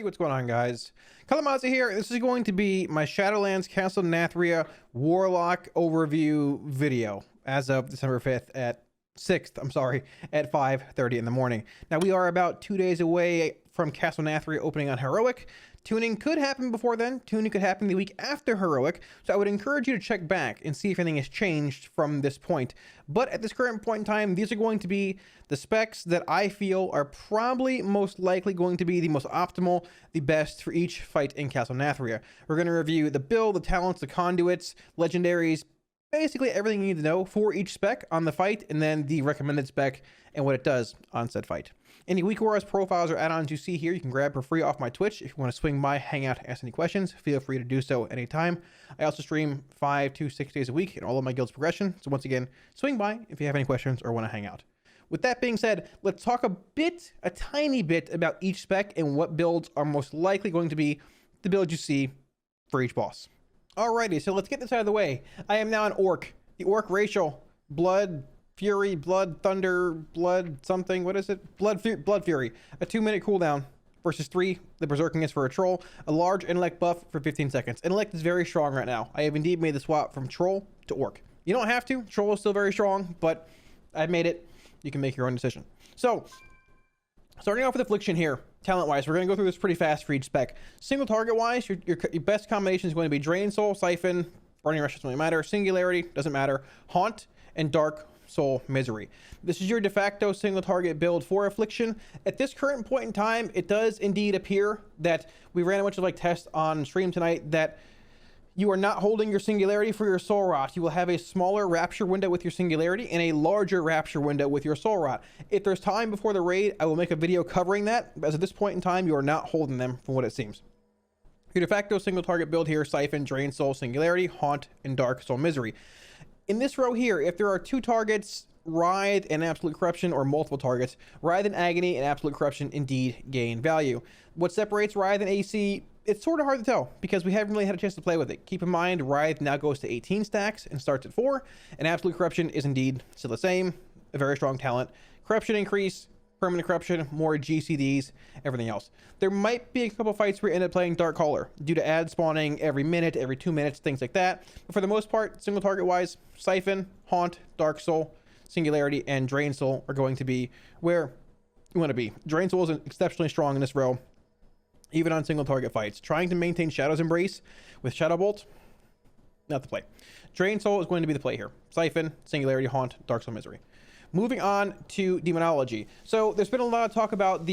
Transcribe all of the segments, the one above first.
what's going on, guys? Kalamazi here. This is going to be my Shadowlands Castle Nathria Warlock overview video as of December 5th at 6th, at 5:30 in the morning. Now, we are about 2 days away from Castle Nathria opening on Heroic. Tuning could happen before then. Tuning could happen the week after Heroic. So I would encourage you to check back and see if anything has changed from this point. But at this current point in time, these are going to be the specs that I feel are probably most likely going to be the most optimal, the best for each fight in Castle Nathria. We're going to review the build, the talents, the conduits, legendaries, basically everything you need to know for each spec on the fight, and then the recommended spec and what it does on said fight. Any weak auras, profiles, or add-ons you see here, you can grab for free off my Twitch. If you want to swing by, hang out, ask any questions, feel free to do so anytime. I also stream 5 to 6 days a week in all of my guild's progression. So once again, swing by if you have any questions or want to hang out. With that being said, let's talk a tiny bit about each spec and what builds are most likely going to be the build you see for each boss. Alrighty, so let's get this out of the way. I am now an orc. The orc racial, blood, fury, blood, thunder, blood, something. What is it? Blood fury. A 2-minute cooldown versus 3. The berserking is for a troll. A large intellect buff for 15 seconds. Intellect is very strong right now. I have indeed made the swap from troll to orc. You don't have to. Troll is still very strong, but I've made it. You can make your own decision. So, starting off with affliction here, talent-wise, we're going to go through this pretty fast for each spec. Single target-wise, your best combination is going to be Drain Soul, Siphon, Burning Rush doesn't really matter, Singularity doesn't matter, Haunt, and Dark Soul Misery. This is your de facto single target build for affliction. At this current point in time, it does indeed appear that we ran a bunch of tests on stream tonight that you are not holding your Singularity for your Soul Rot. You will have a smaller Rapture window with your Singularity and a larger Rapture window with your Soul Rot. If there's time before the raid, I will make a video covering that. But as at this point in time, you are not holding them from what it seems. Your de facto single target build here, Siphon, Drain Soul, Singularity, Haunt, and Dark Soul Misery. In this row here, if there are 2 targets, Writhe and Absolute Corruption, or multiple targets, Writhe and Agony and Absolute Corruption indeed gain value. What separates Writhe and AC, it's sort of hard to tell because we haven't really had a chance to play with it. Keep in mind, Writhe now goes to 18 stacks and starts at 4, and Absolute Corruption is indeed still the same, a very strong talent. Corruption increase, permanent corruption, more GCDs, everything else. There might be a couple fights where you end up playing Dark Caller due to ad spawning every minute, every 2 minutes, things like that. But for the most part, single target wise, Siphon, Haunt, Dark Soul, Singularity, and Drain Soul are going to be where you want to be. Drain Soul is exceptionally strong in this row, even on single target fights. Trying to maintain Shadow's Embrace with Shadow Bolt, not the play. Drain Soul is going to be the play here. Siphon, Singularity, Haunt, Dark Soul Misery. Moving on to Demonology. So there's been a lot of talk about from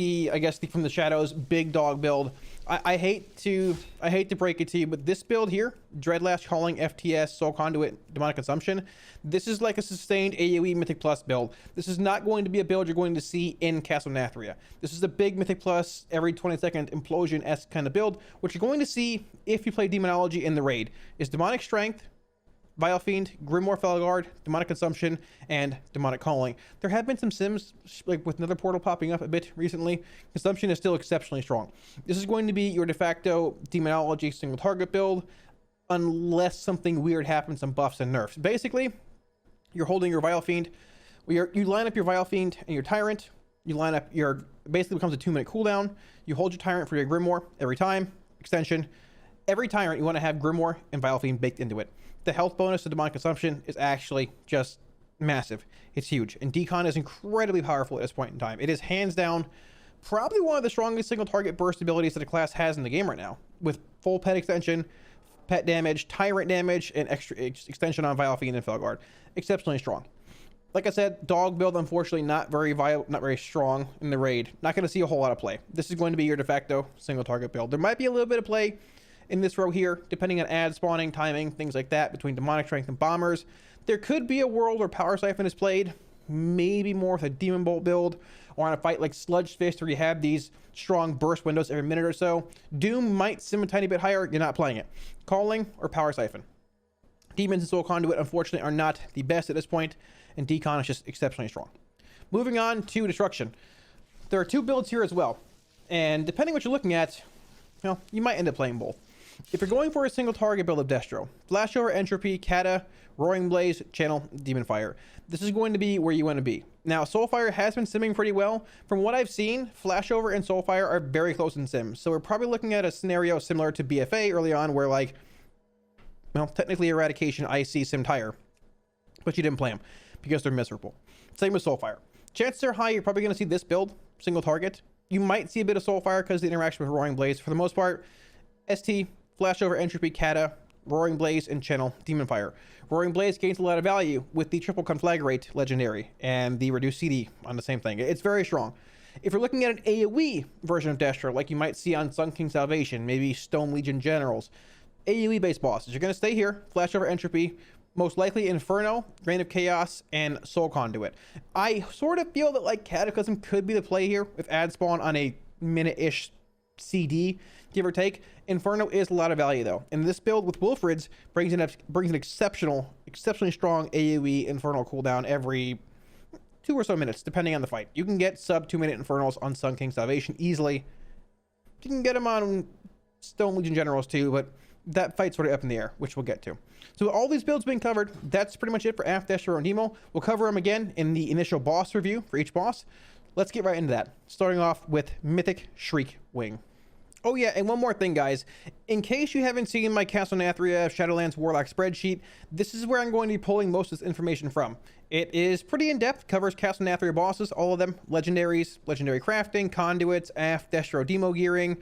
the Shadows big dog build. I hate to break it to you, but this build here, Dreadlash, Calling, FTS, Soul Conduit, Demonic Consumption, this is like a sustained AoE Mythic Plus build. This is not going to be a build you're going to see in Castle Nathria. This is a big Mythic Plus, every 20-second implosion-esque kind of build. What you're going to see if you play Demonology in the raid is Demonic Strength, Vile Fiend, Grimoire Felguard, Demonic Consumption, and Demonic Calling. There have been some sims, with another portal popping up a bit recently. Consumption is still exceptionally strong. This is going to be your de facto Demonology single target build, unless something weird happens, some buffs and nerfs. Basically, you're holding your Vile Fiend. You line up your Vile Fiend and your Tyrant. You line up basically becomes a 2-minute cooldown. You hold your Tyrant for your Grimoire every time. Extension. Every Tyrant, you want to have Grimoire and Vile Fiend baked into it. The health bonus to Demonic Consumption is actually just massive. It's huge. And Decon is incredibly powerful at this point in time. It is hands down probably one of the strongest single target burst abilities that the class has in the game right now. With full pet extension, pet damage, Tyrant damage, and extra extension on Vile Fiend and Felguard. Exceptionally strong. Like I said, dog build, unfortunately, not very strong in the raid. Not going to see a whole lot of play. This is going to be your de facto single target build. There might be a little bit of play in this row here, depending on ad spawning, timing, things like that, between Demonic Strength and Bombers. There could be a world where Power Siphon is played, maybe more with a Demon Bolt build, or on a fight like Sludgefist where you have these strong burst windows every minute or so. Doom might sim a tiny bit higher, you're not playing it. Calling or Power Siphon. Demons and Soul Conduit, unfortunately, are not the best at this point, and Decon is just exceptionally strong. Moving on to Destruction. There are 2 builds here as well, and depending what you're looking at, you might end up playing both. If you're going for a single target build of Destro, Flashover, Entropy, Kata, Roaring Blaze, Channel, Demon Fire. This is going to be where you want to be. Now, Soulfire has been simming pretty well. From what I've seen, Flashover and Soulfire are very close in sim. So we're probably looking at a scenario similar to BFA early on where, like, well, technically Eradication IC simmed higher, but you didn't play them because they're miserable. Same with Soulfire. Chances are high you're probably going to see this build, single target. You might see a bit of Soulfire because of the interaction with Roaring Blaze. For the most part, ST, Flashover, Entropy, Kata, Roaring Blaze, and Channel, Demon Fire. Roaring Blaze gains a lot of value with the triple Conflagrate Legendary and the reduced CD on the same thing. It's very strong. If you're looking at an AoE version of Destro, like you might see on Sun King Salvation, maybe Stone Legion Generals, AoE-based bosses, you're going to stay here, Flashover, Entropy, most likely Inferno, Reign of Chaos, and Soul Conduit. I sort of feel that, like, Cataclysm could be the play here with ad spawn on a minute-ish CD, give or take. Inferno is a lot of value though, and this build with Wilfrid's brings an exceptionally strong AoE Infernal cooldown every 2 or so minutes, depending on the fight. You can get sub 2-minute Infernals on Sun King Salvation easily. You can get them on Stone Legion Generals too, but that fight's sort of up in the air, which we'll get to. So all these builds being covered, that's pretty much it for Af, Destro, and Demo. We'll cover them again in the initial boss review for each boss. Let's get right into that, starting off with Mythic Shriek-Wing. Oh yeah, and one more thing, guys. In case you haven't seen my Castle Nathria Shadowlands Warlock spreadsheet, this is where I'm going to be pulling most of this information from. It is pretty in-depth, covers Castle Nathria bosses, all of them, Legendaries, Legendary Crafting, Conduits, Af, Destro, Demo Gearing,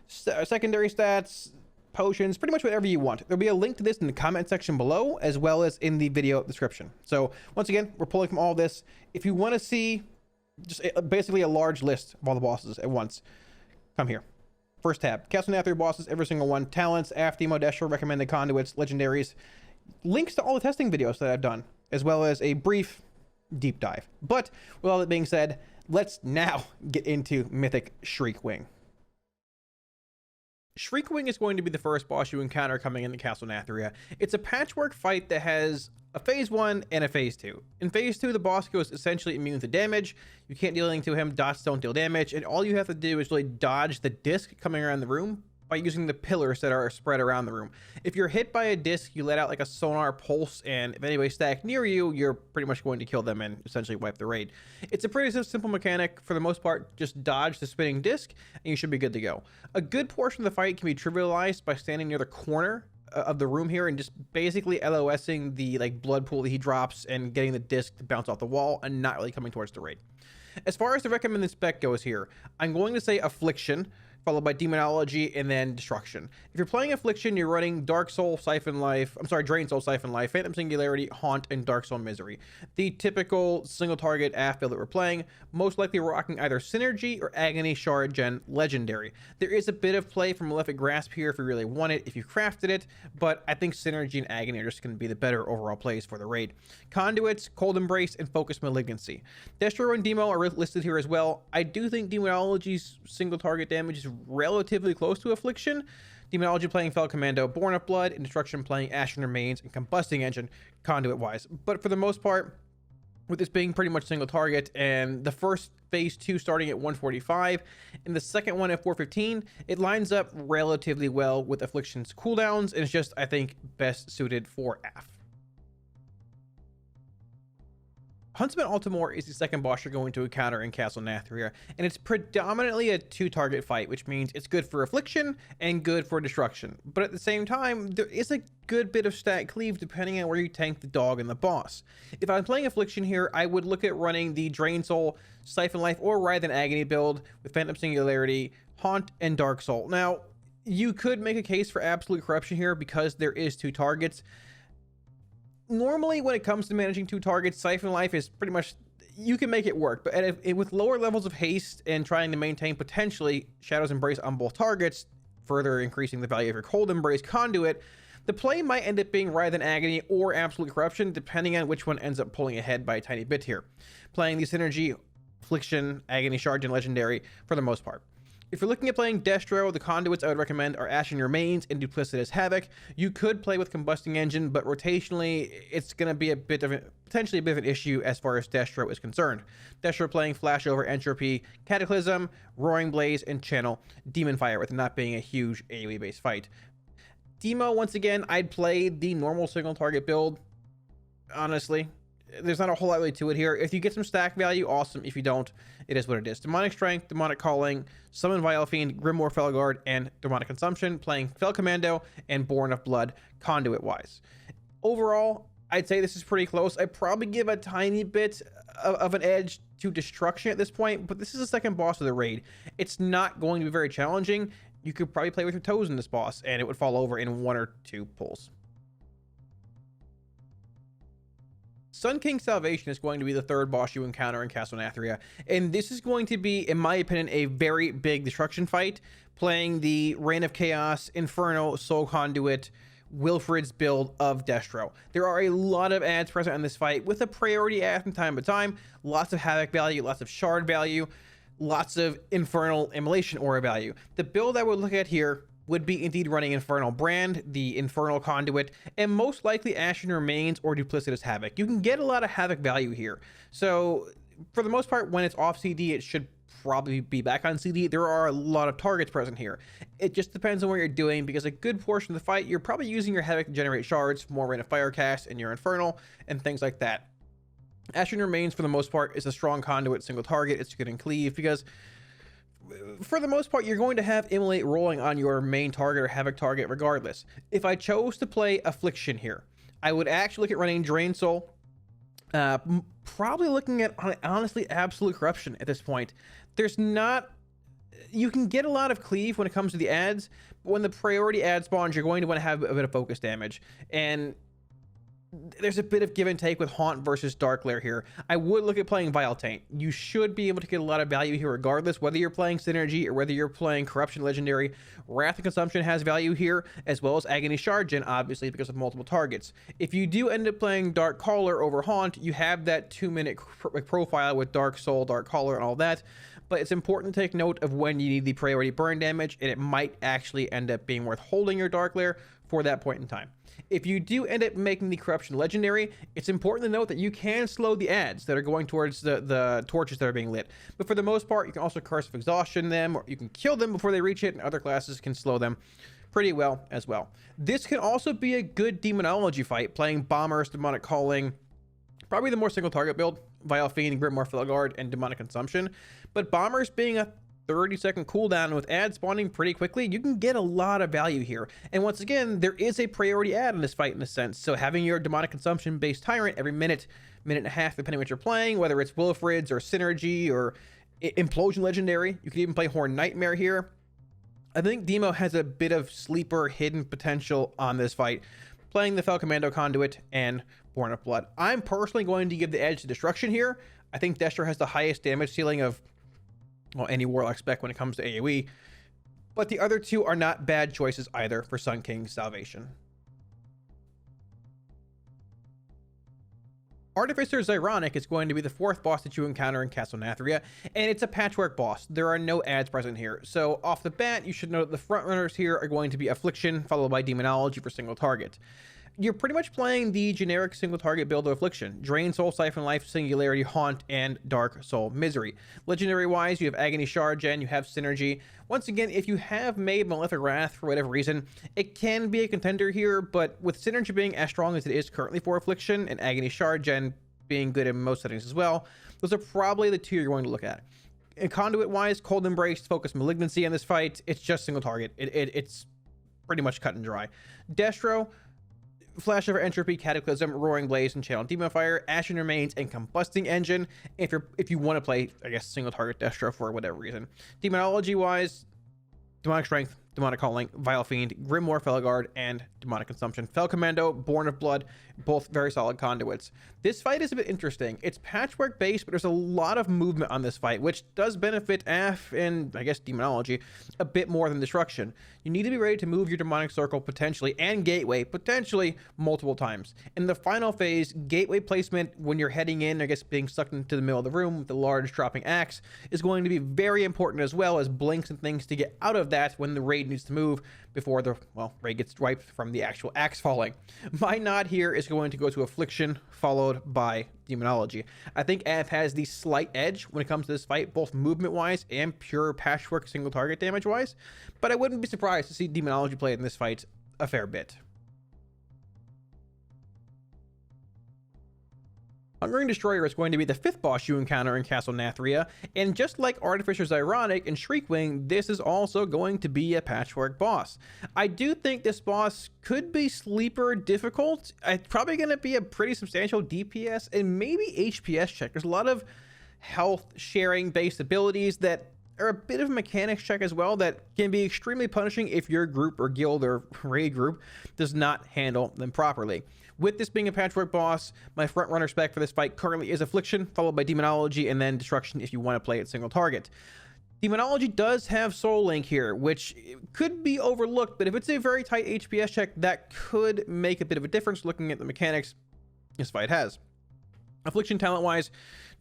secondary stats, potions, pretty much whatever you want. There'll be a link to this in the comment section below, as well as in the video description. So once again, we're pulling from all this. If you want to see just basically a large list of all the bosses at once, come here. First tab, Castle Nathria bosses, every single one. Talents, Af, Demo, Destro, recommended Conduits, Legendaries. Links to all the testing videos that I've done, as well as a brief deep dive. But with all that being said, let's now get into Mythic Shriek-Wing. Shriek-Wing is going to be the first boss you encounter coming into Castle Nathria. It's a patchwork fight that has a phase 1 and a phase 2. In phase 2, the boss goes essentially immune to damage. You can't deal anything to him, dots don't deal damage, and all you have to do is really dodge the disc coming around the room by using the pillars that are spread around the room. If you're hit by a disc, you let out like a sonar pulse, and if anybody stack near you, you're pretty much going to kill them and essentially wipe the raid. It's a pretty simple mechanic. For the most part, just dodge the spinning disc and you should be good to go. A good portion of the fight can be trivialized by standing near the corner of the room here and just basically LOSing the like blood pool that he drops and getting the disc to bounce off the wall and not really coming towards the raid. As far as the recommended spec goes here, I'm going to say Affliction, followed by Demonology, and then Destruction. If you're playing Affliction, you're running Dark Soul, Siphon Life, Drain Soul, Siphon Life, Phantom Singularity, Haunt, and Dark Soul Misery. The typical single target AF build that we're playing, most likely rocking either Synergy or Agony Shard Gen Legendary. There is a bit of play for Malefic Grasp here if you really want it, if you crafted it, but I think Synergy and Agony are just going to be the better overall plays for the raid. Conduits, Cold Embrace, and Focus Malignancy. Destro and Demo are listed here as well. I do think Demonology's single target damage is relatively close to Affliction. Demonology playing Fell Commando, Born of Blood, and Destruction playing Ashen Remains and Combusting Engine conduit wise. But for the most part, with this being pretty much single target, and the first phase 2 starting at 145 and the second one at 415, it lines up relatively well with Affliction's cooldowns, and it's just, I think, best suited for AF. Huntsman Altimor is the second boss you're going to encounter in Castle Nathria, and it's predominantly a 2-target fight, which means it's good for Affliction and good for Destruction. But at the same time, there is a good bit of stat cleave depending on where you tank the dog and the boss. If I'm playing Affliction here, I would look at running the Drain Soul, Siphon Life, or Writhe and Agony build with Phantom Singularity, Haunt, and Dark Soul. Now, you could make a case for Absolute Corruption here because there is 2 targets. Normally, when it comes to managing 2 targets, Siphon Life is pretty much, you can make it work, but with lower levels of haste and trying to maintain potentially Shadow's Embrace on both targets, further increasing the value of your Cold Embrace conduit, the play might end up being Writhe and Agony or Absolute Corruption, depending on which one ends up pulling ahead by a tiny bit here. Playing the Synergy, Affliction, Agony Shard, and Legendary for the most part. If you're looking at playing Destro, the conduits I would recommend are Ashen Remains and Duplicitous Havoc. You could play with Combusting Engine, but rotationally, it's going to be potentially a bit of an issue as far as Destro is concerned. Destro playing Flashover, Entropy, Cataclysm, Roaring Blaze, and Channel, Demon Fire, with it not being a huge AoE-based fight. Demo, once again, I'd play the normal single target build. Honestly, there's not a whole lot really to it here. If you get some stack value, awesome. If you don't, it is what it is. Demonic Strength, Demonic Calling, Summon Vile Fiend, Grimoire Felguard, and Demonic Consumption, playing Fel Commando and Born of Blood conduit wise. Overall, I'd say this is pretty close. I'd probably give a tiny bit of an edge to Destruction at this point, but this is the second boss of the raid. It's not going to be very challenging. You could probably play with your toes in this boss, and it would fall over in 1 or 2 pulls. Sun King Salvation is going to be the third boss you encounter in Castle Nathria, and this is going to be, in my opinion, a very big destruction fight, playing the Reign of Chaos, Inferno, Soul Conduit, Wilfred's build of Destro. There are a lot of adds present in this fight, with a priority add from time to time, lots of Havoc value, lots of Shard value, lots of Infernal Immolation Aura value. The build I would look at here would be indeed running Infernal Brand, the Infernal Conduit, and most likely Ashen Remains or Duplicitous Havoc. You can get a lot of Havoc value here. So for the most part, when it's off CD, it should probably be back on CD. There are a lot of targets present here. It just depends on what you're doing, because a good portion of the fight, you're probably using your Havoc to generate shards, more Rain of Fire cast, and your Infernal, and things like that. Ashen Remains, for the most part, is a strong conduit single target. It's good in cleave, because for the most part, you're going to have Immolate rolling on your main target or Havoc target regardless. If I chose to play Affliction here, I would actually look at running Drain Soul, probably looking at, honestly, Absolute Corruption at this point. There's not... You can get a lot of cleave when it comes to the adds, but when the priority ad spawns, you're going to want to have a bit of focus damage. And there's a bit of give and take with Haunt versus Dark Lair here. I would look at playing Vile Taint. You should be able to get a lot of value here regardless, whether you're playing Synergy or whether you're playing Corruption Legendary. Wrath and Consumption has value here, as well as Agony Shard Gen, obviously, because of multiple targets. If you do end up playing Dark Caller over Haunt, you have that 2-minute profile with Dark Soul, Dark Caller, and all that. But it's important to take note of when you need the priority burn damage, and it might actually end up being worth holding your Dark Lair for that point in time. If you do end up making the Corruption Legendary, it's important to note that you can slow the adds that are going towards the torches that are being lit. But for the most part, you can also Curse of Exhaustion them, or you can kill them before they reach it, and other classes can slow them pretty well as well. This can also be a good Demonology fight, playing Bombers, Demonic Calling, probably the more single target build, Vile Fiend, Grimoire Felguard, and Demonic Consumption. But Bombers being a 30-second cooldown with ad spawning pretty quickly, you can get a lot of value here. And once again, there is a priority ad in this fight in a sense. So having your Demonic Consumption based Tyrant every minute and a half, depending on what you're playing, whether it's Wilfred's or Synergy or Implosion Legendary, you could even play Horn Nightmare here. I think Demo has a bit of sleeper hidden potential on this fight, playing the Fel Commando Conduit and Born of Blood. I'm personally going to give the edge to Destruction here. I think Destro has the highest damage ceiling of, well, any Warlock spec when it comes to AoE, but the other two are not bad choices either for Sun King Salvation. Artificer Xymox is going to be the fourth boss that you encounter in Castle Nathria, and it's a patchwork boss. There are no adds present here, so off the bat, you should know that the frontrunners here are going to be Affliction, followed by Demonology for single target. You're pretty much playing the generic single target build of Affliction: Drain Soul, Siphon Life, Singularity, Haunt, and Dark Soul Misery. Legendary wise, you have Agony Shard Gen, you have Synergy. Once again, if you have made Malefic Wrath for whatever reason, it can be a contender here, but with Synergy being as strong as it is currently for Affliction, and Agony Shard Gen being good in most settings as well, those are probably the two you're going to look at. And conduit wise, Cold Embrace, Focus Malignancy in this fight, it's just single target. It's pretty much cut and dry. Destro, Flash of Entropy, Cataclysm, Roaring Blaze, and Channel Demon Fire, Ashen Remains, and Combusting Engine. If you want to play, I guess, single target Destro for whatever reason. Demonology wise, Demonic Strength, Demonic Calling, Vile Fiend, Grimoire Felguard, and Demonic Consumption. Fel Commando, Born of Blood, both very solid conduits. This fight is a bit interesting. It's patchwork based, but there's a lot of movement on this fight, which does benefit AF and, I guess, Demonology a bit more than Destruction. You need to be ready to move your Demonic Circle potentially, and Gateway potentially, multiple times. In the final phase, Gateway placement when you're heading in, I guess being sucked into the middle of the room with the large dropping axe, is going to be very important, as well as blinks and things to get out of that when the raid needs to move before the, well, raid gets wiped from the actual axe falling. My nod here is going to go to Affliction, followed by Demonology. I think AF has the slight edge when it comes to this fight, both movement-wise and pure patchwork single target damage-wise, but I wouldn't be surprised to see Demonology play in this fight a fair bit. Hungering Destroyer is going to be the 5th boss you encounter in Castle Nathria, and just like Artificer Xymox and Shriekwing, this is also going to be a patchwork boss. I do think this boss could be sleeper difficult. It's probably going to be a pretty substantial DPS and maybe HPS check. There's a lot of health sharing based abilities that are a bit of a mechanics check as well that can be extremely punishing if your group or guild or raid group does not handle them properly. With this being a patchwork boss, my front runner spec for this fight currently is Affliction, followed by Demonology, and then Destruction if you want to play it single target. Demonology does have Soul Link here, which could be overlooked, but if it's a very tight HPS check, that could make a bit of a difference looking at the mechanics this fight has. Affliction talent-wise,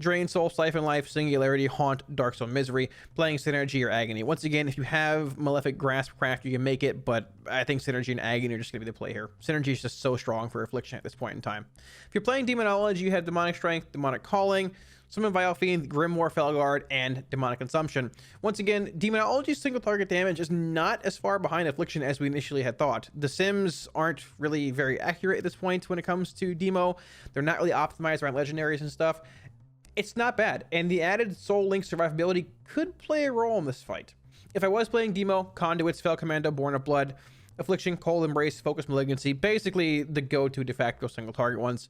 Drain Soul, Siphon Life, Singularity, Haunt, Dark Soul, Misery, playing Synergy or Agony. Once again, if you have Malefic Grasp Craft, you can make it, but I think Synergy and Agony are just going to be the play here. Synergy is just so strong for Affliction at this point in time. If you're playing Demonology, you have Demonic Strength, Demonic Calling, Summon Vile Fiend, Grimoire Felguard, and Demonic Consumption. Once again, Demonology's single target damage is not as far behind Affliction as we initially had thought. The sims aren't really very accurate at this point when it comes to Demo. They're not really optimized around Legendaries and stuff. It's not bad, and the added Soul Link survivability could play a role in this fight. If I was playing Demo, Conduits, Fell Commando, Born of Blood, Affliction, Cold Embrace, Focus Malignancy, basically the go-to de facto single target ones.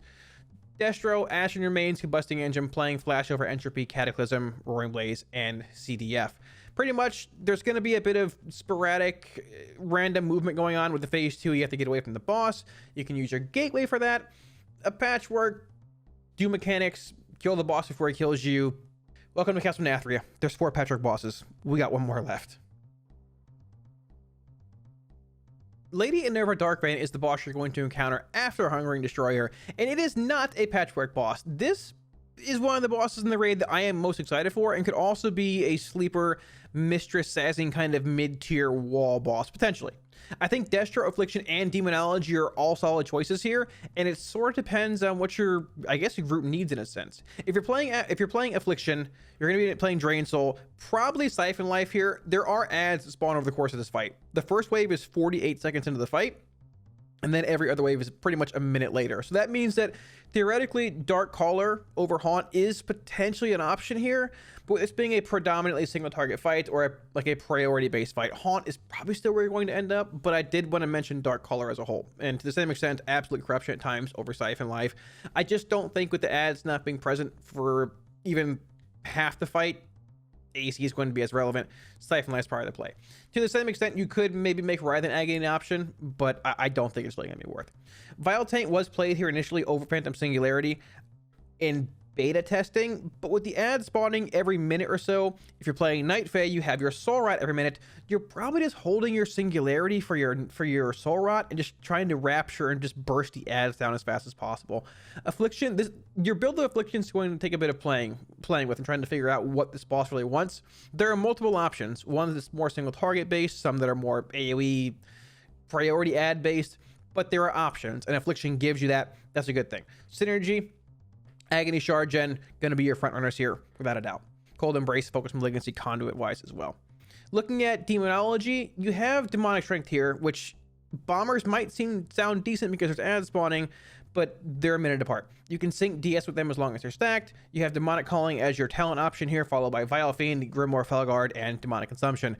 Destro, Ashen Remains, Combusting Engine, playing Flash Over Entropy, Cataclysm, Roaring Blaze, and CDF. Pretty much, there's going to be a bit of sporadic, random movement going on with the Phase 2. You have to get away from the boss. You can use your Gateway for that. A patchwork, do mechanics, kill the boss before he kills you. Welcome to Castle Nathria. There's 4 patchwork bosses. We got 1 more left. Lady Inerva Darkvein is the boss you're going to encounter after Hungering Destroyer, and it is not a patchwork boss. This is one of the bosses in the raid that I am most excited for, and could also be a sleeper Mistress Sazzing kind of mid-tier wall boss, potentially. I think Destro, Affliction, and Demonology are all solid choices here, and it sort of depends on what your, I guess, your group needs in a sense. If you're playing Affliction, you're going to be playing Drain Soul, probably Siphon Life here. There are adds that spawn over the course of this fight. The first wave is 48 seconds into the fight, and then every other wave is pretty much a minute later. So that means that theoretically Dark Caller over Haunt is potentially an option here, but it's being a predominantly single target fight or like a priority based fight. Haunt is probably still where you're going to end up, but I did want to mention Dark Caller as a whole, and to the same extent Absolute Corruption at times over Siphon Life. I just don't think with the ads not being present for even half the fight, AC is going to be as relevant. Siphon Life's part of the play. To the same extent, you could maybe make Writhe and Agony an option, but I don't think it's really going to be worth. Vile Taint was played here initially over Phantom Singularity in beta testing, but with the ad spawning every minute or so, if you're playing Night Fae, you have your Soul Rot every minute. You're probably just holding your Singularity for your Soul Rot and just trying to Rapture and just burst the ads down as fast as possible. Affliction, your build of Affliction is going to take a bit of playing with and trying to figure out what this boss really wants. There are multiple options. One that's more single target based, some that are more AoE priority ad based, but there are options, and Affliction gives you that. That's a good thing. Synergy, Agony, Shard Gen, going to be your front runners here, without a doubt. Cold Embrace, Focus Malignancy, Conduit-wise as well. Looking at Demonology, you have Demonic Strength here, which Bombers might sound decent because there's ads spawning, but they're a minute apart. You can sync DS with them as long as they're stacked. You have Demonic Calling as your talent option here, followed by Vile Fiend, Grimoire Felguard, and Demonic Consumption.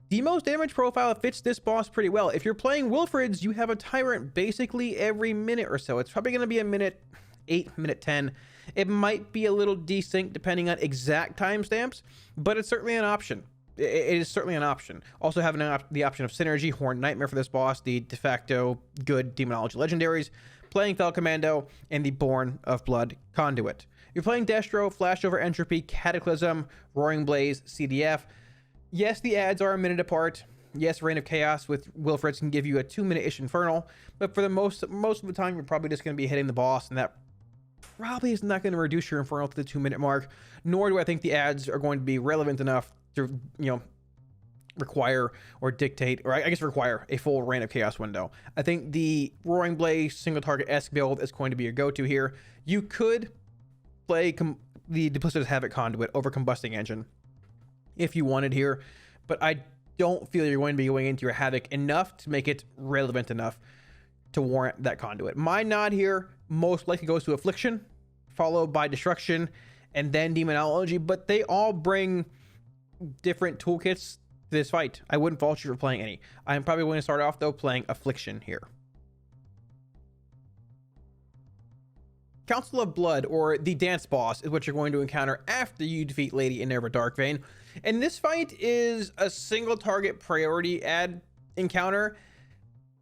Demo's damage profile fits this boss pretty well. If you're playing Wilfrids, you have a Tyrant basically every minute or so. It's probably going to be a minute 8, minute 10. It might be a little desynced depending on exact timestamps, but it's certainly an option. It is certainly an option. Also having the option of Synergy, Horned Nightmare for this boss, the de facto good Demonology Legendaries, playing Fell Commando, and the Born of Blood Conduit. You're playing Destro, Flash Over Entropy, Cataclysm, Roaring Blaze, CDF. Yes, the ads are a minute apart. Yes, Reign of Chaos with Wilfrids can give you a 2-minute-ish Infernal, but for the most of the time, you're probably just going to be hitting the boss, and that probably is not going to reduce your Infernal to the 2-minute mark, nor do I think the ads are going to be relevant enough to, require or dictate, or I guess require a full Reign of Chaos window. I think the Roaring Blaze single target-esque build is going to be your go-to here. You could play the Duplicitous Havoc Conduit over Combusting Engine if you wanted here, but I don't feel you're going to be going into your Havoc enough to make it relevant enough to warrant that Conduit. My nod here most likely goes to Affliction, followed by Destruction, and then Demonology, but they all bring different toolkits to this fight. I wouldn't fault you for playing any. I'm probably going to start off, though, playing Affliction here. Council of Blood, or the Dance Boss, is what you're going to encounter after you defeat Lady Inerva Darkvein. And this fight is a single target priority add encounter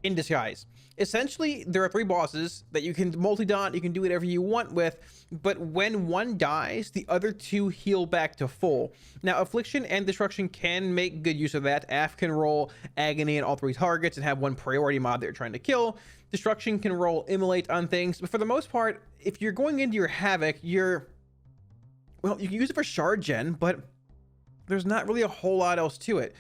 in disguise. Essentially, there are 3 bosses that you can multi-dot, you can do whatever you want with, but when one dies, the other 2 heal back to full. Now, Affliction and Destruction can make good use of that. AF can roll Agony on all 3 targets and have 1 priority mob that you're trying to kill. Destruction can roll Immolate on things, but for the most part, if you're going into your Havoc, well, you can use it for shard gen, but there's not really a whole lot else to it.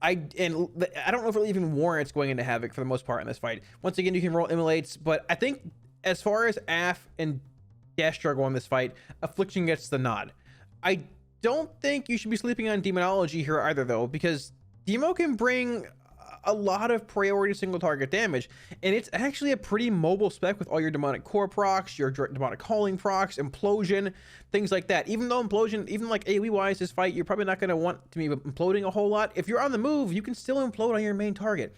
I don't know if it even warrants going into Havoc for the most part in this fight. Once again, you can roll Immolates, but I think as far as AF and Destro go in this fight, Affliction gets the nod. I don't think you should be sleeping on Demonology here either, though, because Demo can bring a lot of priority single target damage, and it's actually a pretty mobile spec with all your demonic core procs, your demonic calling procs, implosion, things like that. Even though implosion, even like AoE wise, this fight, you're probably not going to want to be imploding a whole lot. If you're on the move, you can still implode on your main target.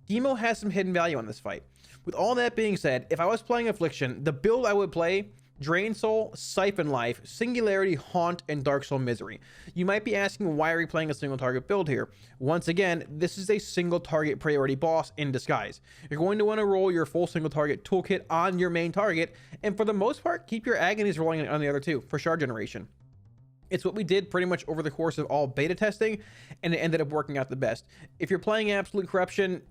Demo has some hidden value on this fight. With all that being said, if I was playing Affliction, the build I would play: Drain Soul, Siphon Life, Singularity, Haunt, and Dark Soul Misery. You might be asking, why are we playing a single target build here? Once again, this is a single target priority boss in disguise. You're going to want to roll your full single target toolkit on your main target, and for the most part, keep your agonies rolling on the other 2 for shard generation. It's what we did pretty much over the course of all beta testing, and it ended up working out the best. If you're playing Absolute Corruption,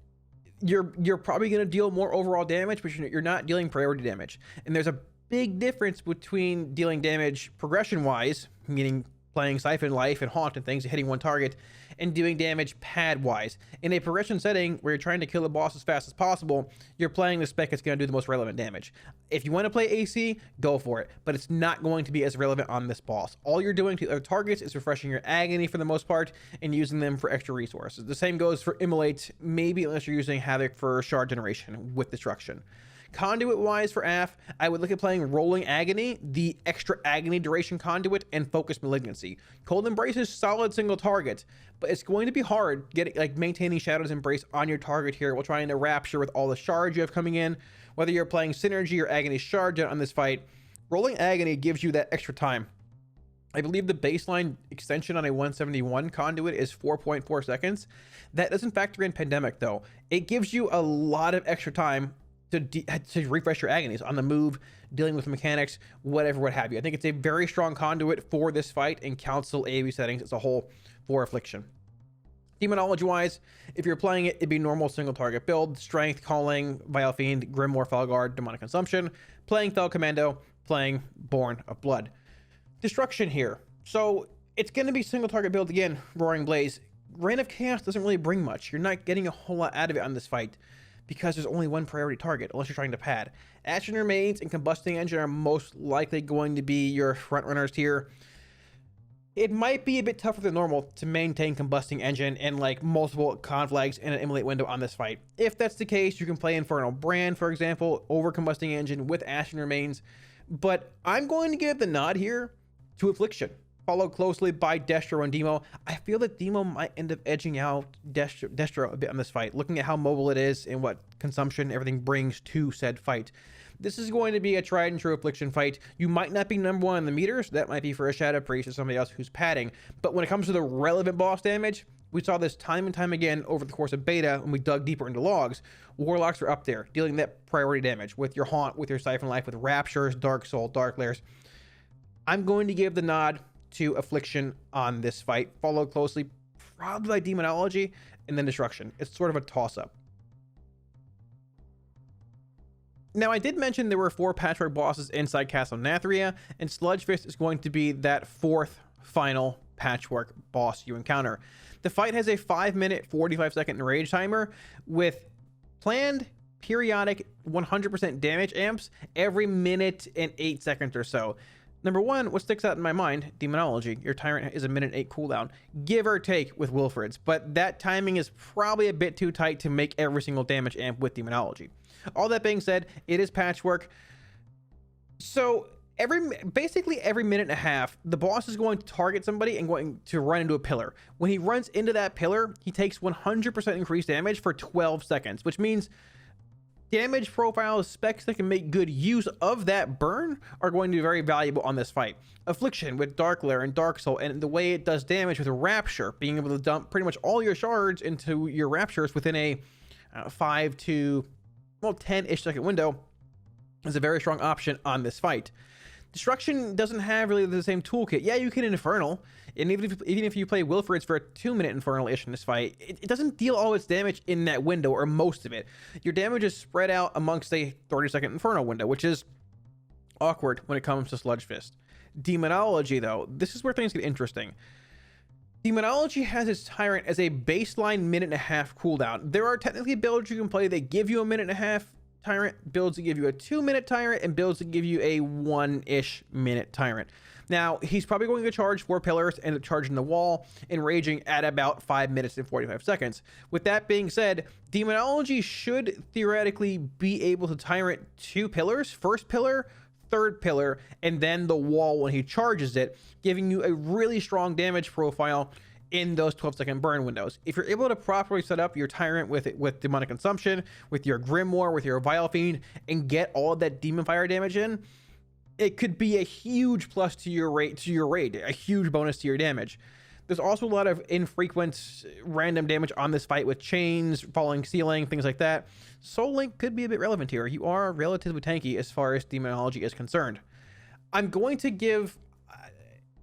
you're probably going to deal more overall damage, but you're not dealing priority damage. And there's a big difference between dealing damage progression wise, meaning playing Siphon Life and Haunt and things, hitting 1 target, and doing damage pad wise. In a progression setting where you're trying to kill the boss as fast as possible, you're playing the spec that's going to do the most relevant damage. If you want to play AC, go for it, but it's not going to be as relevant on this boss. All you're doing to other targets is refreshing your agony for the most part and using them for extra resources. The same goes for Immolate, maybe unless you're using Havoc for shard generation with Destruction. Conduit wise for AF, I would look at playing Rolling Agony, the extra agony duration conduit, and Focus Malignancy. Cold Embrace is solid single target, but it's going to be hard maintaining Shadow's Embrace on your target here while trying to Rapture with all the shards you have coming in. Whether you're playing Synergy or Agony Shard on this fight, Rolling Agony gives you that extra time. I believe the baseline extension on a 171 conduit is 4.4 seconds. That doesn't factor in Pandemic, though. It gives you a lot of extra time to refresh your agonies on the move, dealing with mechanics, whatever, what have you. I think it's a very strong conduit for this fight in Council AoE settings as a whole for Affliction. Demonology wise, if you're playing it, it'd be normal single target build: Strength, Calling, Vile Fiend, Grimoire, Felguard, Demonic Consumption, playing Fel Commando, playing Born of Blood. Destruction here. So it's going to be single target build again, Roaring Blaze. Reign of Chaos doesn't really bring much. You're not getting a whole lot out of it on this fight, because there's only 1 priority target, unless you're trying to pad. Ashen Remains and Combusting Engine are most likely going to be your front runners here. It might be a bit tougher than normal to maintain Combusting Engine and multiple conflags in an Immolate window on this fight. If that's the case, you can play Infernal Brand, for example, over Combusting Engine with Ashen Remains. But I'm going to give the nod here to Affliction, followed closely by Destro and Demo. I feel that Demo might end up edging out Destro a bit on this fight, looking at how mobile it is and what consumption everything brings to said fight. This is going to be a tried and true Affliction fight. You might not be number 1 in the meters. That might be for a Shadow Priest or somebody else who's padding. But when it comes to the relevant boss damage, we saw this time and time again over the course of beta when we dug deeper into logs. Warlocks are up there, dealing that priority damage with your Haunt, with your Siphon Life, with Raptures, Dark Soul, Dark Layers. I'm going to give the nod to Affliction on this fight, followed closely probably by Demonology and then Destruction. It's sort of a toss-up. Now, I did mention there were 4 patchwork bosses inside Castle Nathria, and Sludgefist is going to be that 4th final patchwork boss you encounter. The fight has a 5-minute, 45-second rage timer with planned periodic 100% damage amps every minute and 8 seconds or so. Number one, what sticks out in my mind, Demonology. Your Tyrant is a minute 8 cooldown, give or take with Wilfred's, but that timing is probably a bit too tight to make every single damage amp with Demonology. All that being said, it is patchwork. So basically every minute and a half, the boss is going to target somebody and going to run into a pillar. When he runs into that pillar, he takes 100% increased damage for 12 seconds, which means damage profiles, specs that can make good use of that burn are going to be very valuable on this fight. Affliction with Dark Lair and Dark Soul, and the way it does damage with Rapture, being able to dump pretty much all your shards into your Raptures within a 5 to 10-ish second window is a very strong option on this fight. Destruction doesn't have really the same toolkit. Yeah, you can Infernal, and even if you play Wilfred's for a 2-minute Infernal-ish in this fight, it doesn't deal all its damage in that window, or most of it. Your damage is spread out amongst a 30-second Infernal window, which is awkward when it comes to Sludgefist. Demonology, though, this is where things get interesting. Demonology has its Tyrant as a baseline minute-and-a-half cooldown. There are technically builds you can play that give you a minute-and-a-half Tyrant, builds to give you a 2-minute Tyrant, and builds to give you a 1-ish minute Tyrant. Now, he's probably going to charge 4 pillars and charging the wall and raging at about 5 minutes and 45 seconds. With that being said, Demonology should theoretically be able to Tyrant 2 pillars, first pillar, third pillar, and then the wall when he charges it, giving you a really strong damage profile in those 12-second burn windows. If you're able to properly set up your Tyrant with Demonic Consumption, with your Grimoire, with your Vile Fiend, and get all of that Demon Fire damage in, it could be a huge plus to your raid, a huge bonus to your damage. There's also a lot of infrequent random damage on this fight with chains, falling ceiling, things like that. Soul Link could be a bit relevant here. You are relatively tanky as far as Demonology is concerned. I'm going to give...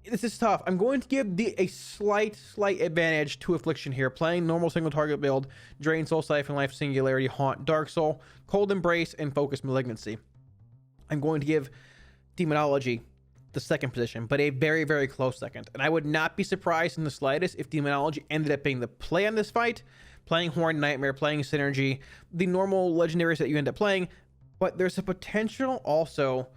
This is tough. I'm going to give a slight advantage to Affliction here. Playing normal single target build, Drain, Soul Siphon, Life Singularity, Haunt, Dark Soul, Cold Embrace, and Focus Malignancy. I'm going to give Demonology the second position, but a very, very close second. And I would not be surprised in the slightest if Demonology ended up being the play on this fight, playing Horned Nightmare, playing Synergy, the normal legendaries that you end up playing. But there's a potential also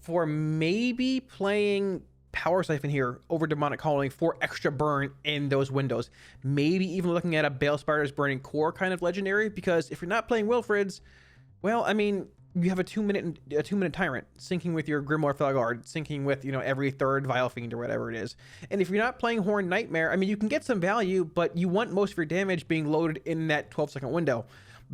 for maybe playing Power Siphon here over Demonic Calling for extra burn in those windows. Maybe even looking at a Bale Spider's Burning Core kind of legendary, because if you're not playing Wilfred's, well, I mean, you have a 2-minute Tyrant syncing with your Grimoire Felguard, syncing with, every third Vile Fiend or whatever it is. And if you're not playing Horned Nightmare, I mean, you can get some value, but you want most of your damage being loaded in that 12-second window.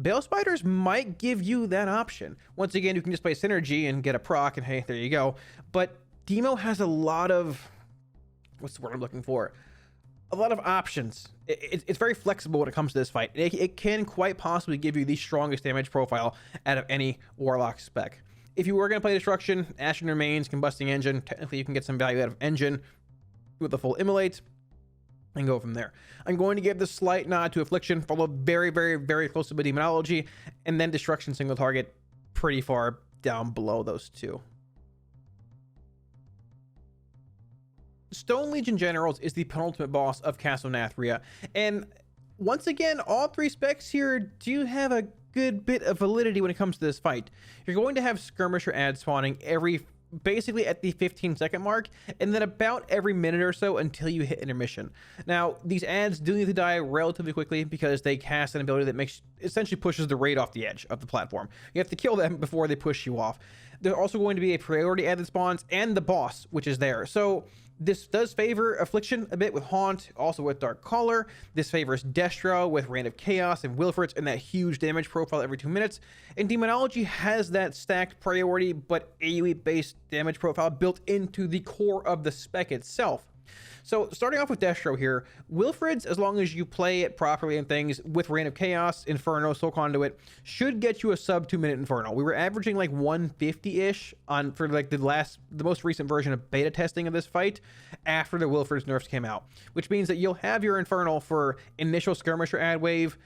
Bale Spiders might give you that option. Once again, you can just play Synergy and get a proc, and hey, there you go. But Demo has a lot of, what's the word I'm looking for? A lot of options. It's very flexible when it comes to this fight. It can quite possibly give you the strongest damage profile out of any Warlock spec. If you were going to play Destruction, Ashen Remains, Combusting Engine, technically you can get some value out of Engine with the full Immolate and go from there. I'm going to give the slight nod to Affliction, followed very, very, very close to Demonology, and then Destruction single target pretty far down below those two. Stone Legion Generals is the penultimate boss of Castle Nathria, and once again, all 3 specs here do have a good bit of validity when it comes to this fight. You're going to have Skirmisher ads spawning basically at the 15-second mark, and then about every minute or so until you hit intermission. Now, these ads do need to die relatively quickly because they cast an ability that essentially pushes the raid off the edge of the platform. You have to kill them before they push you off. There's also going to be a priority ad that spawns, and the boss, which is there. So this does favor Affliction a bit with Haunt, also with Dark Caller. This favors Destro with Reign of Chaos and Wilfred's and that huge damage profile every 2 minutes. And Demonology has that stacked priority but AoE-based damage profile built into the core of the spec itself. So starting off with Destro here, Wilfred's, as long as you play it properly and things with Reign of Chaos, Inferno, Soul Conduit, should get you a sub 2-minute Inferno. We were averaging like 150-ish for like the most recent version of beta testing of this fight after the Wilfred's nerfs came out, which means that you'll have your Infernal for initial Skirmisher ad wave,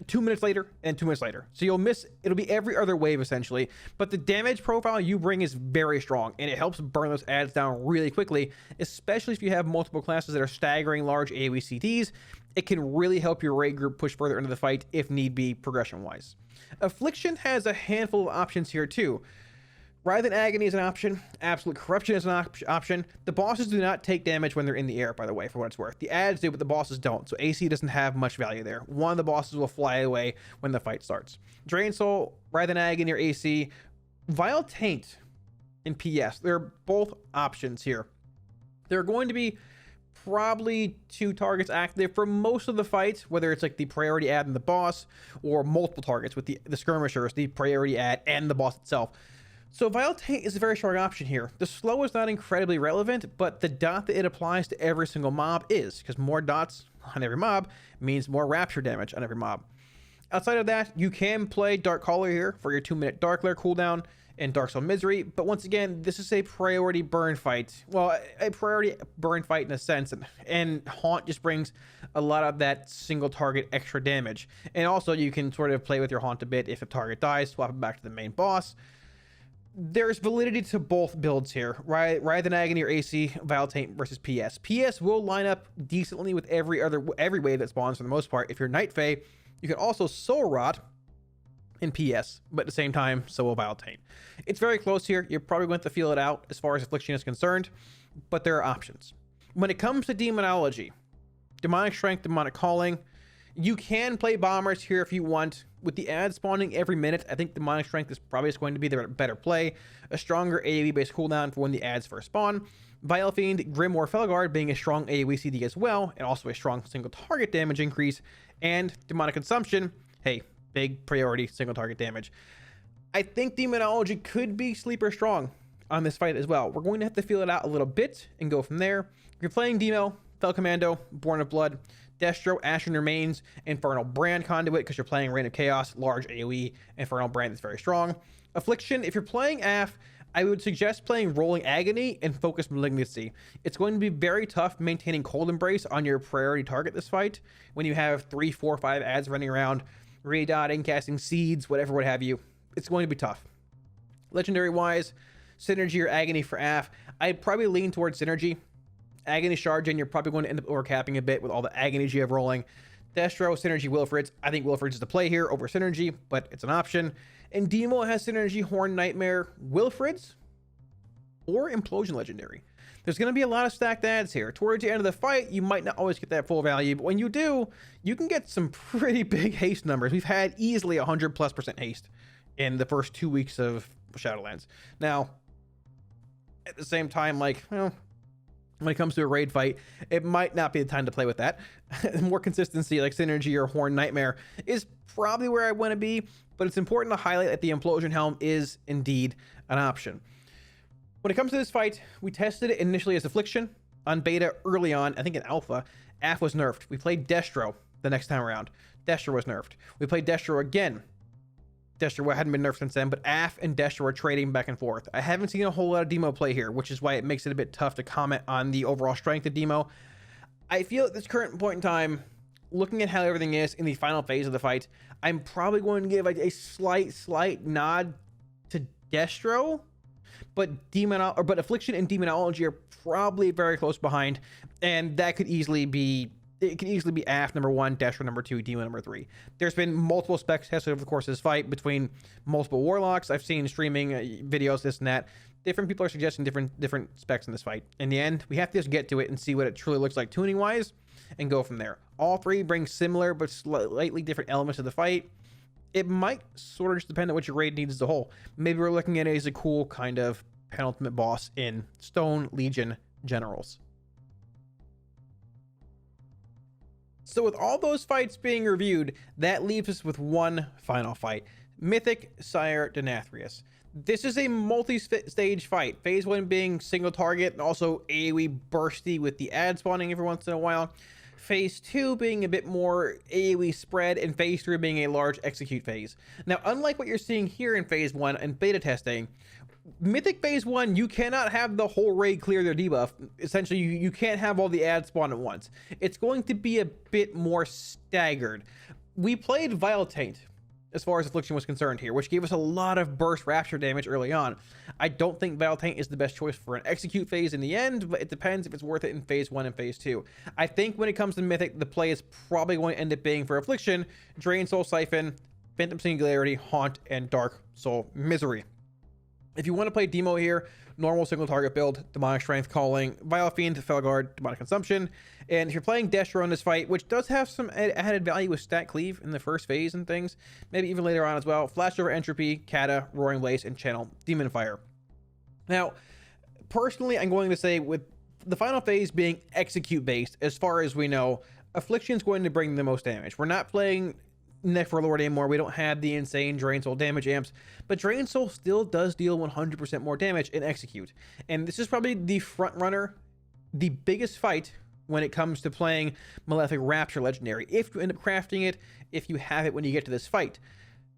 2 minutes later and 2 minutes later. So it'll be every other wave essentially, but the damage profile you bring is very strong and it helps burn those ads down really quickly, especially if you have multiple classes that are staggering large AoE CDs. It can really help your raid group push further into the fight if need be, progression wise. Affliction has a handful of options here too. Writhen Agony is an option. Absolute Corruption is an option. The bosses do not take damage when they're in the air, by the way, for what it's worth. The ads do, but the bosses don't. So AC doesn't have much value there. One of the bosses will fly away when the fight starts. Drain Soul, Writhen Agony, or AC. Vile Taint in PS. They're both options here. There are going to be probably 2 targets active for most of the fight, whether it's like the priority ad and the boss, or multiple targets with the skirmishers, the priority ad, and the boss itself. So Vile Taint is a very strong option here. The slow is not incredibly relevant, but the dot that it applies to every single mob is, because more dots on every mob means more rapture damage on every mob. Outside of that, you can play Dark Caller here for your 2-minute Dark Lair cooldown and Dark Soul Misery, but once again, this is a priority burn fight. Well, a priority burn fight in a sense, and Haunt just brings a lot of that single target extra damage. And also, you can sort of play with your Haunt a bit. If a target dies, swap it back to the main boss. There's validity to both builds here. Writhen Agony or AC, Vile Taint versus PS. PS will line up decently with every wave that spawns for the most part. If you're Night Fae, you can also Soul Rot in PS, but at the same time, so will Vile Taint. It's very close here. You're probably going to feel it out as far as Affliction is concerned, but there are options. When it comes to Demonology, Demonic Strength, Demonic Calling, you can play Bombers here if you want. With the ad spawning every minute, I think Demonic Strength is probably just going to be the better play. A stronger AoE-based cooldown for when the ads first spawn. Vile Fiend, Grim, or Felguard being a strong AoE CD as well, and also a strong single target damage increase. And Demonic Consumption, hey, big priority single target damage. I think Demonology could be sleeper strong on this fight as well. We're going to have to feel it out a little bit and go from there. If you're playing Demo, Fel Commando, Born of Blood, Destro, Ashen Remains, Infernal Brand Conduit, because you're playing Reign of Chaos, large AoE, Infernal Brand is very strong. Affliction, if you're playing AF, I would suggest playing Rolling Agony and Focus Malignancy. It's going to be very tough maintaining Cold Embrace on your priority target this fight when you have 3, 4, 5 ads running around, redotting, casting seeds, whatever, what have you. It's going to be tough. Legendary wise, Synergy or Agony for AF. I'd probably lean towards Synergy. Agony Shard, and you're probably going to end up overcapping a bit with all the Agonies you have rolling. Destro, Synergy, Wilfrids. I think Wilfrids is the play here over Synergy, but it's an option. And Demo has Synergy, Horn, Nightmare, Wilfrids, or Implosion Legendary. There's going to be a lot of stacked ads here. Towards the end of the fight, you might not always get that full value, but when you do, you can get some pretty big haste numbers. We've had easily 100+% haste in the first 2 weeks of Shadowlands. Now, at the same time, like, well, when it comes to a raid fight, it might not be the time to play with that. More consistency like Synergy or Horn Nightmare is probably where I want to be, but it's important to highlight that the Implosion Helm is indeed an option. When it comes to this fight, we tested it initially as Affliction on beta early on. I think in alpha, AF was nerfed. We played Destro the next time around. Destro was nerfed. We played Destro again. Destro hadn't been nerfed since then, but AF and Destro are trading back and forth. I haven't seen a whole lot of Demo play here, which is why it makes it a bit tough to comment on the overall strength of Demo. I feel at this current point in time, looking at how everything is in the final phase of the fight, I'm probably going to give a slight nod to Destro, but Affliction and Demonology are probably very close behind, and that could easily be AF number 1, Destro number 2, Demo number 3. There's been multiple specs tested over the course of this fight between multiple warlocks. I've seen streaming videos, this and that. Different people are suggesting different specs in this fight. In the end, we have to just get to it and see what it truly looks like tuning wise and go from there. All three bring similar but slightly different elements to the fight. It might sort of just depend on what your raid needs as a whole. Maybe we're looking at it as a cool kind of penultimate boss in Stone Legion Generals. So with all those fights being reviewed, that leaves us with one final fight. Mythic Sire Denathrius. This is a multi-stage fight. Phase 1 being single target and also AoE bursty with the ad spawning every once in a while. Phase 2 being a bit more AoE spread, and Phase 3 being a large execute phase. Now, unlike what you're seeing here in Phase 1 and beta testing, Mythic Phase 1, you cannot have the whole raid clear their debuff. Essentially, you can't have all the ads spawn at once. It's going to be a bit more staggered. We played Vile Taint as far as Affliction was concerned here, which gave us a lot of burst rapture damage early on. I don't think Vile Taint is the best choice for an execute phase in the end, but it depends if it's worth it in Phase 1 and Phase 2. I think when it comes to Mythic, the play is probably going to end up being for Affliction, Drain Soul Siphon, Phantom Singularity, Haunt, and Dark Soul Misery. If you want to play Demo here, normal single target build, Demonic Strength Calling, Vile Fiend, Felguard, Demonic Consumption. And if you're playing Destro in this fight, which does have some added value with Stat Cleave in the first phase and things, maybe even later on as well, Flash Over Entropy, Kata, Roaring Blaze, and Channel Demon Fire. Now, personally, I'm going to say with the final phase being execute based, as far as we know, Affliction is going to bring the most damage. We're not playing Nephilord anymore. We don't have the insane Drain Soul damage amps, but Drain Soul still does deal 100% more damage in execute. And this is probably the front runner, the biggest fight when it comes to playing Malefic Rapture Legendary. If you end up crafting it, if you have it when you get to this fight,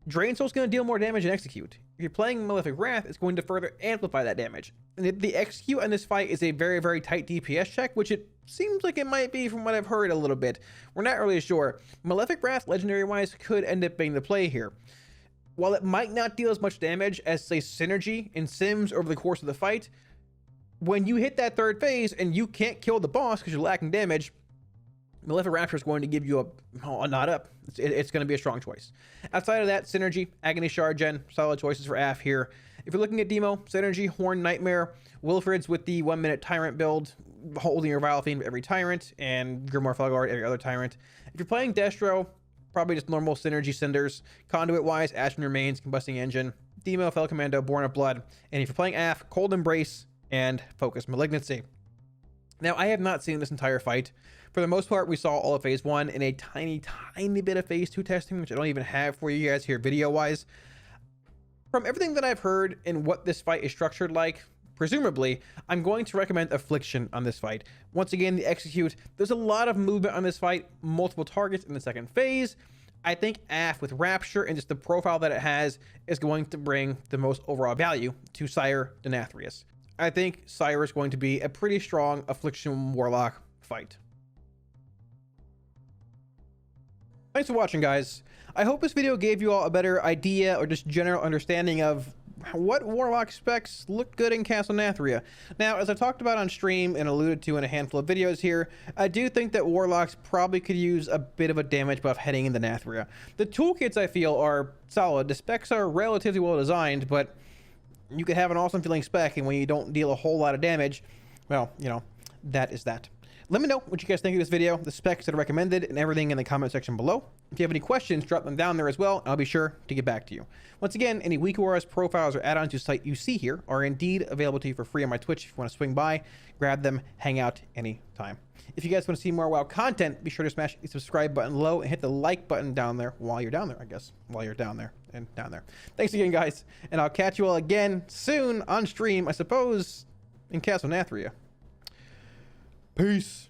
Drain Soul is going to deal more damage in execute. If you're playing Malefic Wrath, it's going to further amplify that damage. And the execute on this fight is a very, very tight DPS check, which it seems like it might be from what I've heard a little bit. We're not really sure. Malefic Wrath, legendary-wise, could end up being the play here. While it might not deal as much damage as, say, Synergy in Sims over the course of the fight, when you hit that third phase and you can't kill the boss because you're lacking damage, Malefic Rapture is going to give you a nod up. It's going to be a strong choice. Outside of that, Synergy, Agony Shard Gen, solid choices for AF here. If you're looking at Demo, Synergy, Horn Nightmare, Wilfred's with the 1 minute Tyrant build, holding your Vile Fiend for every Tyrant, and Grimoire Felguard every other Tyrant. If you're playing Destro, probably just normal Synergy Cinders. Conduit-wise, Ashen Remains, Combusting Engine, Demo, Fel Commando, Born of Blood. And if you're playing AF, Cold Embrace, and Focus Malignancy. Now, I have not seen this entire fight. For the most part, we saw all of Phase 1 and a tiny bit of Phase 2 testing, which I don't even have for you guys here video-wise. From everything that I've heard and what this fight is structured like, presumably, I'm going to recommend Affliction on this fight. Once again, the execute, there's a lot of movement on this fight, multiple targets in the second phase. I think AF with Rapture and just the profile that it has is going to bring the most overall value to Sire Denathrius. I think Sire is going to be a pretty strong Affliction Warlock fight. Thanks for watching, guys. I hope this video gave you all a better idea or just general understanding of what Warlock specs look good in Castle Nathria. Now, as I talked about on stream and alluded to in a handful of videos here, I do think that Warlocks probably could use a bit of a damage buff heading into Nathria. The toolkits, I feel, are solid. The specs are relatively well designed, but you could have an awesome feeling spec, and when you don't deal a whole lot of damage, well, you know, that is that. Let me know what you guys think of this video, the specs that are recommended, and everything in the comment section below. If you have any questions, drop them down there as well, and I'll be sure to get back to you. Once again, any WeakAuras profiles or add-ons to the site you see here are indeed available to you for free on my Twitch. If you want to swing by, grab them, hang out anytime. If you guys want to see more WoW content, be sure to smash the subscribe button below and hit the like button down there while you're down there, I guess. While you're down there and down there. Thanks again, guys, and I'll catch you all again soon on stream, I suppose, in Castle Nathria. Peace.